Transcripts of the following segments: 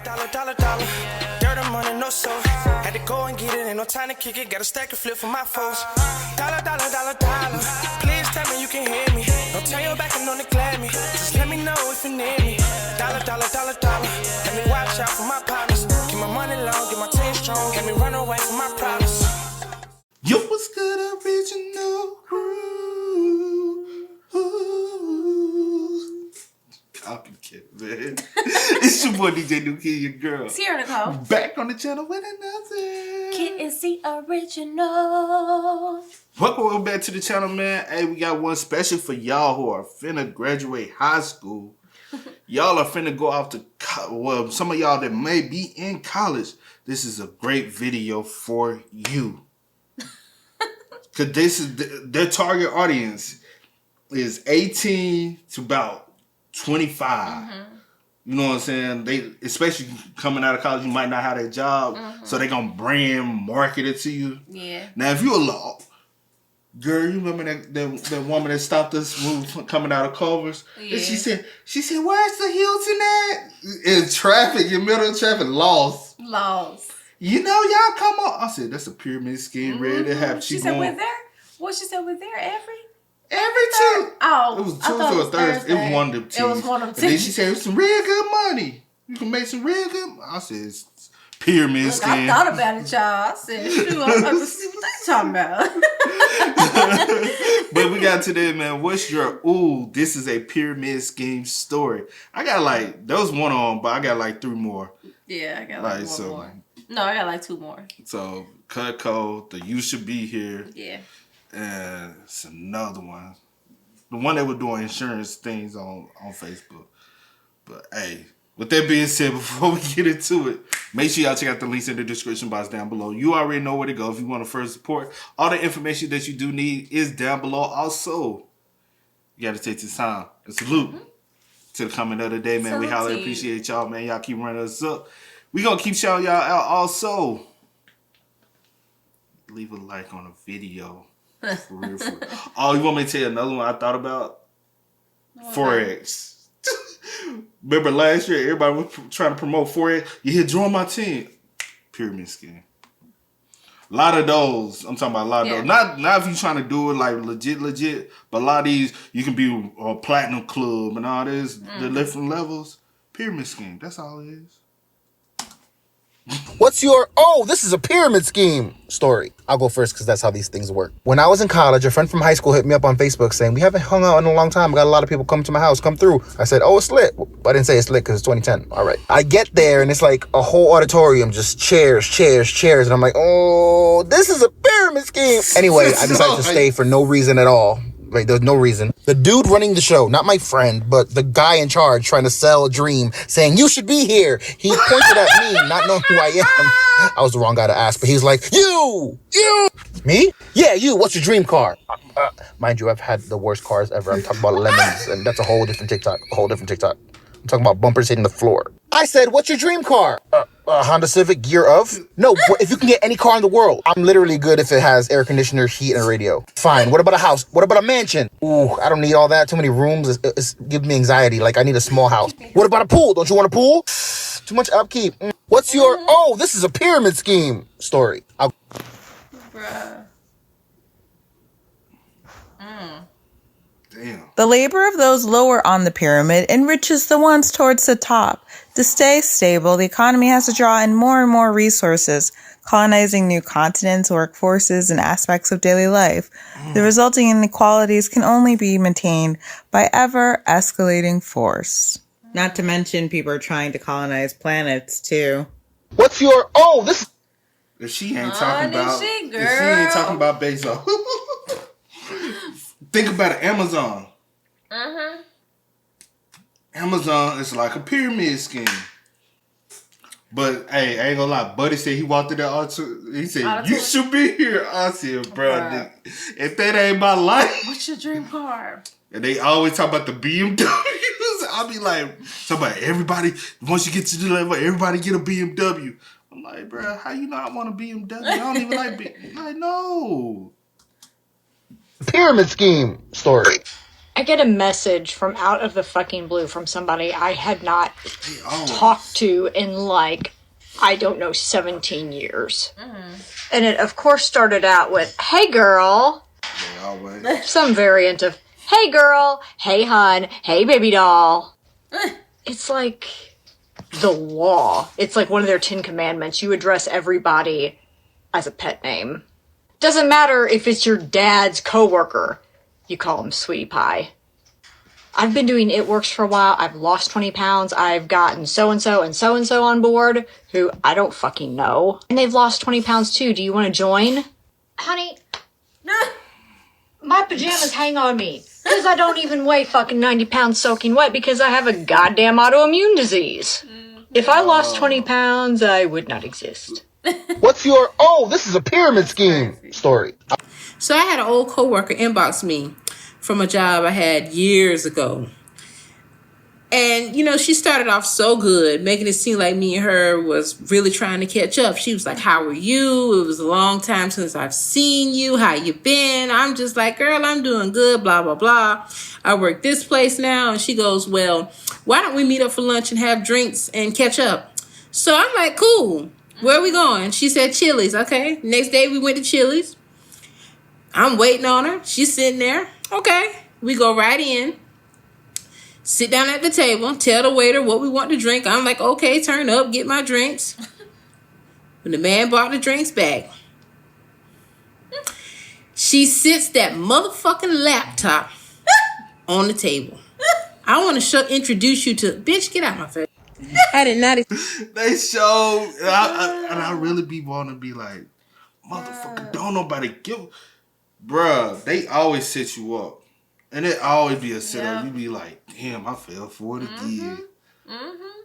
Dollar. Dirt and money, no soul. Had to go and get it, ain't no time to kick it. Got a stack and flip for my foes. Dollar. Please tell me you can hear me. Don't turn your back and don't neglect me. Just let me know if you need me. Dollar. Let me watch out for my partners. Keep my money long, get my team strong. Let me run away from my problems. Yo, what's good, original crew? Copycat, man. It's your boy DJ New Kid, your girl. Sierra Nicole. Back on the channel with another. Kid is the original. Welcome back to the channel, man. Hey, we got one special for y'all who are finna graduate high school. Y'all are finna go off to well, some of y'all that may be in college. This is a great video for you. Cause this is their target audience is 18 to about 25. You know what I'm saying? They, especially coming out of college, you might not have that job, so they gonna brand market it to you. Yeah. Now, if you a girl, you remember that woman that stopped us when we was coming out of Culver's? Yeah. And she said, "Where's the Hilton at?" In traffic, in middle of traffic, lost. You know, y'all come on. I said, that's a pyramid scheme ready to have. She said, we're there? Well, she said, we're there every two. Oh, it was Tuesday or Thursday. It was one of them two. It was one of them two. And then she said, it's some real good money. You can make some real good money. I said, it's pyramid scheme. I thought about it, y'all. I said, shoot, I'm about to see what they talking about. But we got today, man. What's your, this is a pyramid scheme story. I got there was one on, but I got 3 more. Yeah, I got one more. No, I got 2 more. So, Cut Code, the You Should Be Here. Yeah. And it's another one. The one that was doing insurance things on Facebook. But, hey, with that being said, before we get into it, make sure y'all check out the links in the description box down below. You already know where to go if you want to first support. All the information that you do need is down below. Also, you got to take this time and salute to the comment of the day, man. We highly appreciate y'all, man. Y'all keep running us up. We gonna keep shouting y'all out. Also, leave a like on the video. For real. Oh, you want me to tell you another one I thought about? Forex. Remember last year, everybody was trying to promote Forex. You hear, join my team. Pyramid scheme. A lot of those. I'm talking about a lot of those. Not if you're trying to do it legit, but a lot of these, you can be a platinum club and all this, the different levels. Pyramid scheme. That's all it is. What's your, this is a pyramid scheme story? I'll go first because that's how these things work. When I was in college, a friend from high school hit me up on Facebook saying, we haven't hung out in a long time. I got a lot of people come to my house, come through. I said, it's lit. But I didn't say it's lit because it's 2010. All right. I get there and it's like a whole auditorium, just chairs. And I'm like, this is a pyramid scheme. Anyway, I decided to stay for no reason at all. Right, there's no reason. The dude running the show, not my friend, but the guy in charge trying to sell a dream, saying, you should be here. He pointed at me, not knowing who I am. I was the wrong guy to ask, but he's like, you! Me? Yeah, you. What's your dream car? Mind you, I've had the worst cars ever. I'm talking about lemons, and that's a whole different TikTok. I'm talking about bumpers hitting the floor. I said, what's your dream car? A Honda Civic year of? No, if you can get any car in the world. I'm literally good if it has air conditioner, heat, and a radio. Fine. What about a house? What about a mansion? I don't need all that. Too many rooms. It's giving me anxiety. Like, I need a small house. What about a pool? Don't you want a pool? Too much upkeep. What's your, this is a pyramid scheme story? Bruh. Damn. The labor of those lower on the pyramid enriches the ones towards the top. To stay stable, the economy has to draw in more and more resources, colonizing new continents, workforces, and aspects of daily life. The resulting inequalities can only be maintained by ever-escalating force. Not to mention, people are trying to colonize planets, too. What's your, this? If she ain't talking about, if she ain't talking about Bezos. Think about it, Amazon. Amazon is like a pyramid scheme. But, hey, I ain't gonna lie. Buddy said he walked in there, he said, you should be here. I said, bro, if that ain't my life. What's your dream car? And they always talk about the BMWs. I'll be like, everybody, once you get to the level, everybody get a BMW. I'm like, bro, how you know I want a BMW? I don't even like BMW. Like, no. Pyramid scheme story. I get a message from out of the fucking blue from somebody I had not talked to in like, I don't know, 17 years. And it, of course, started out with, hey, girl. Some variant of, hey, girl, hey, hun, hey, baby doll. It's like the law. It's like one of their 10 commandments. You address everybody as a pet name. Doesn't matter if it's your dad's coworker. You call him Sweetie Pie. I've been doing It Works for a while. I've lost 20 pounds. I've gotten so-and-so and so-and-so on board who I don't fucking know. And they've lost 20 pounds too. Do you want to join? Honey, my pajamas hang on me. Because I don't even weigh fucking 90 pounds soaking wet because I have a goddamn autoimmune disease. If I lost 20 pounds, I would not exist. What's your, oh, this is a pyramid scheme story? So I had an old coworker inbox me from a job I had years ago. And, you know, she started off so good, making it seem like me and her was really trying to catch up. She was like, how are you? It was a long time since I've seen you. How you been? I'm just like, girl, I'm doing good, blah, blah, blah. I work this place now. And she goes, well, why don't we meet up for lunch and have drinks and catch up? So I'm like, cool. Where are we going? She said Chili's. Okay. Next day we went to Chili's. I'm waiting on her. She's sitting there. Okay. We go right in. Sit down at the table. Tell the waiter what we want to drink. I'm like, okay, turn up. Get my drinks. When the man brought the drinks back, she sits that motherfucking laptop on the table. I want to introduce you to... Bitch, get out my face. I did not... They showed, and I really be wanting to be like, motherfucker, don't nobody give... Bruh, they always set you up. And it always be a setup. You be like, damn, I fell for it again.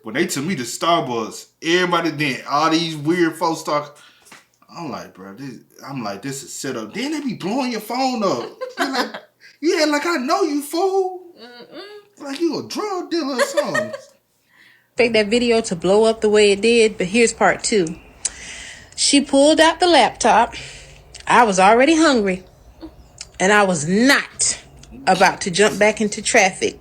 When they took me to Starbucks, everybody then, all these weird folks talk. I'm like, bro, this is set up. Then they be blowing your phone up. They're like, yeah, like I know you, fool. Like you a drug dealer or something. Expect that video to blow up the way it did, but here's part 2. She pulled out the laptop. I was already hungry. And I was not about to jump back into traffic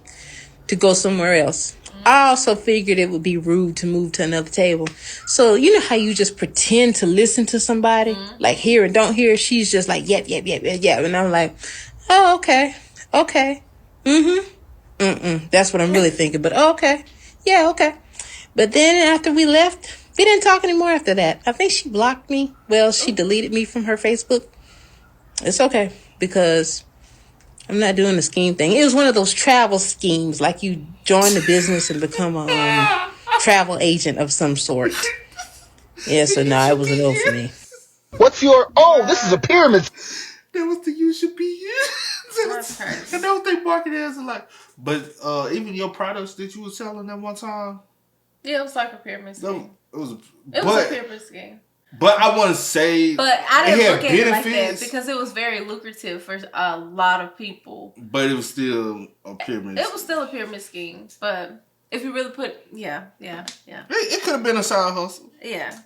to go somewhere else. I also figured it would be rude to move to another table. So you know how you just pretend to listen to somebody? Like hear and don't hear? She's just like, yep. And I'm like, oh, okay. That's what I'm really thinking. But okay. Yeah, okay. But then after we left, we didn't talk anymore after that. I think she blocked me. Well, she deleted me from her Facebook. It's okay. Because I'm not doing the scheme thing. It was one of those travel schemes, like you join the business and become a travel agent of some sort. Yeah, so no, it was a no for me. What's your, oh, this is a pyramid. That was the you should be. And that was they market as like. But even your products that you were selling at one time. Yeah, it was like a pyramid scheme. It was a pyramid scheme. But I want to say, but I didn't look at it like that benefits, because it was very lucrative for a lot of people. But it was still a pyramid. It was still a pyramid scheme, but if you really put, yeah. It could have been a side hustle. Yeah.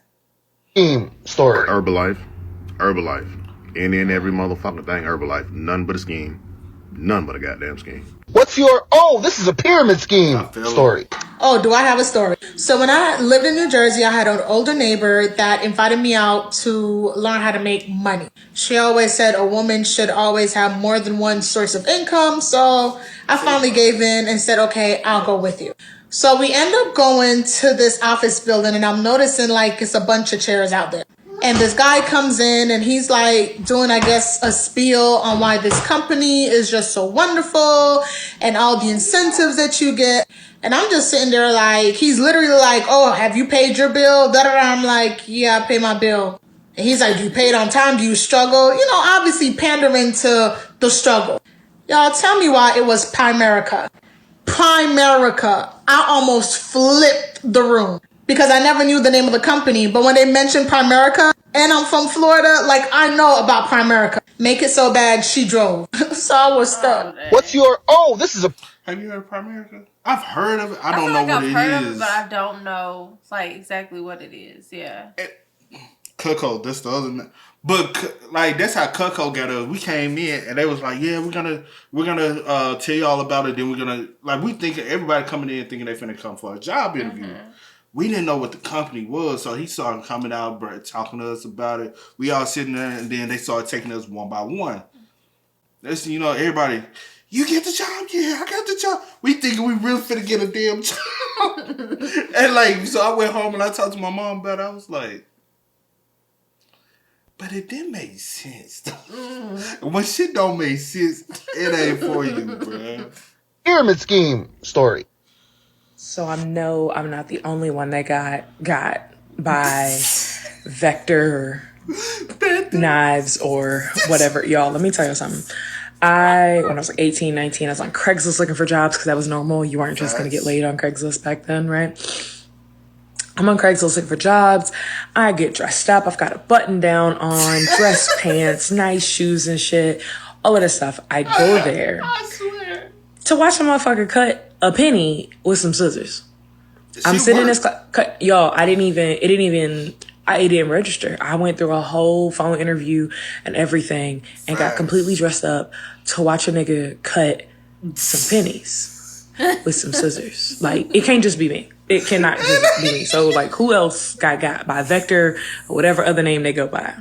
Scheme story. Herbalife. Any and every motherfucking thing Herbalife. None but a scheme. None but a goddamn scheme. What's your, oh, this is a pyramid scheme story. Oh, do I have a story? So when I lived in New Jersey, I had an older neighbor that invited me out to learn how to make money. She always said a woman should always have more than one source of income. So I finally gave in and said, okay, I'll go with you. So we end up going to this office building and I'm noticing like it's a bunch of chairs out there. And this guy comes in and he's like doing, I guess, a spiel on why this company is just so wonderful and all the incentives that you get. And I'm just sitting there like, he's literally like, oh, have you paid your bill? I'm like, yeah, I pay my bill. And he's like, do you pay it on time? Do you struggle? You know, obviously pandering to the struggle. Y'all tell me why it was Primerica. Primerica. I almost flipped the room. Because I never knew the name of the company. But when they mentioned Primerica, and I'm from Florida, like, I know about Primerica. Make it so bad, she drove. So I was stuck. What's your, oh, this is a... Have you heard of Primerica? I've heard of it. I don't feel know like what I've it heard is. of it, but I don't know, like, exactly what it is. Yeah. Cutco, that's the other name. But like that's how Cutco got us. We came in and they was like, yeah, we're gonna tell you all about it. Then we're gonna we thinking everybody coming in thinking they finna come for a job interview. Mm-hmm. We didn't know what the company was, so he started coming out, talking to us about it. We all sitting there, and then they started taking us one by one. That's everybody. You get the job? Yeah, I got the job. We thinking we really finna get a damn job. And so I went home and I talked to my mom about it. I was like, but it didn't make sense though. When shit don't make sense, it ain't for you, bro. Pyramid scheme story. So I know I'm not the only one that got by vector knives or whatever. Y'all, let me tell you something. When I was 18, 19, I was on Craigslist looking for jobs because that was normal. You weren't just going to get laid on Craigslist back then, right? I'm on Craigslist looking for jobs. I get dressed up. I've got a button down on, dress pants, nice shoes and shit, all of this stuff. I go there to watch a motherfucker cut a penny with some scissors. I'm sitting in this cut. Y'all, it didn't register. I went through a whole phone interview and everything and got completely dressed up to watch a nigga cut some pennies with some scissors. It can't just be me. It cannot just be me. So, who else got by Vector or whatever other name they go by?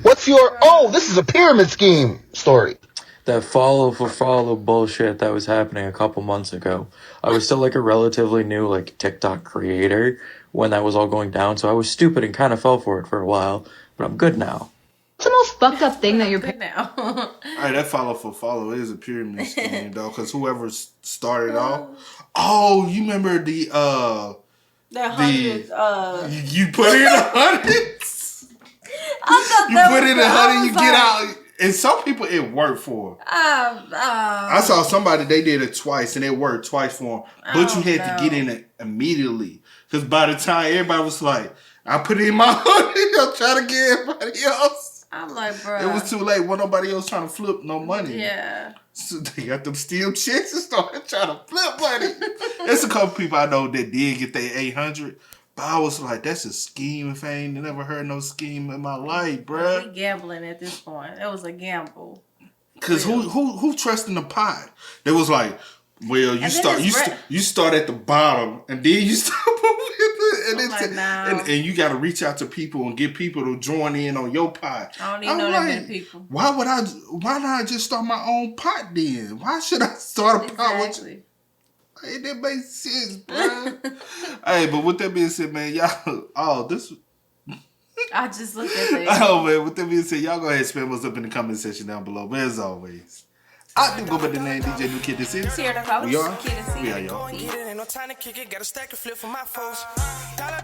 What's your, this is a pyramid scheme story? That follow for follow bullshit that was happening a couple months ago. I was still a relatively new TikTok creator when that was all going down, so I was stupid and kind of fell for it for a while, but I'm good now. What's the most fucked up thing that you're Good now. Alright, that follow for follow is a pyramid scheme though, because whoever started off. You remember the hundreds. You put in 100s. I thought you that put was in 100, you get out. And some people it worked for. I saw somebody, they did it twice and it worked twice for them. But you had to get in it immediately. Because by the time everybody was like, I put in my 100, I'm trying to get everybody else. I'm like, bro. It was too late. Wasn't nobody else trying to flip no money. Yeah. So they got them steel checks and started trying to flip money. There's a couple people I know that did get their 800. But I was like, that's a scheme. If I ain't never heard no scheme in my life, bruh. We gambling at this point. It was a gamble. Cause who trust in the pot? They was like, well, you start at the bottom and then you start moving and you got to reach out to people and get people to join in on your pot. I don't even know that many people. Why not I just start my own pot then? Why should I start a pot with you? Hey, that makes sense, bro. Hey, but with that being said, man, y'all, I just looked at it. Oh, man, with that being said, y'all go ahead and spam us up in the comment section down below. But as always, I do go by the name DJ New Kid This Is. We are. We are, y'all. Ain't no time to kick it, got a stack of flip for my folks. Dollar.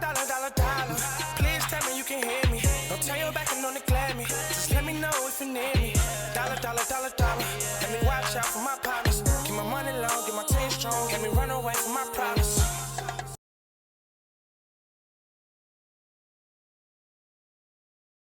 Please tell me you can hear me. Don't turn your back and don't neglect me. Just let me know if you need me. Dollar. Let me watch out for my partners. Keep my money low, get my team strong. Let me run away from my problems.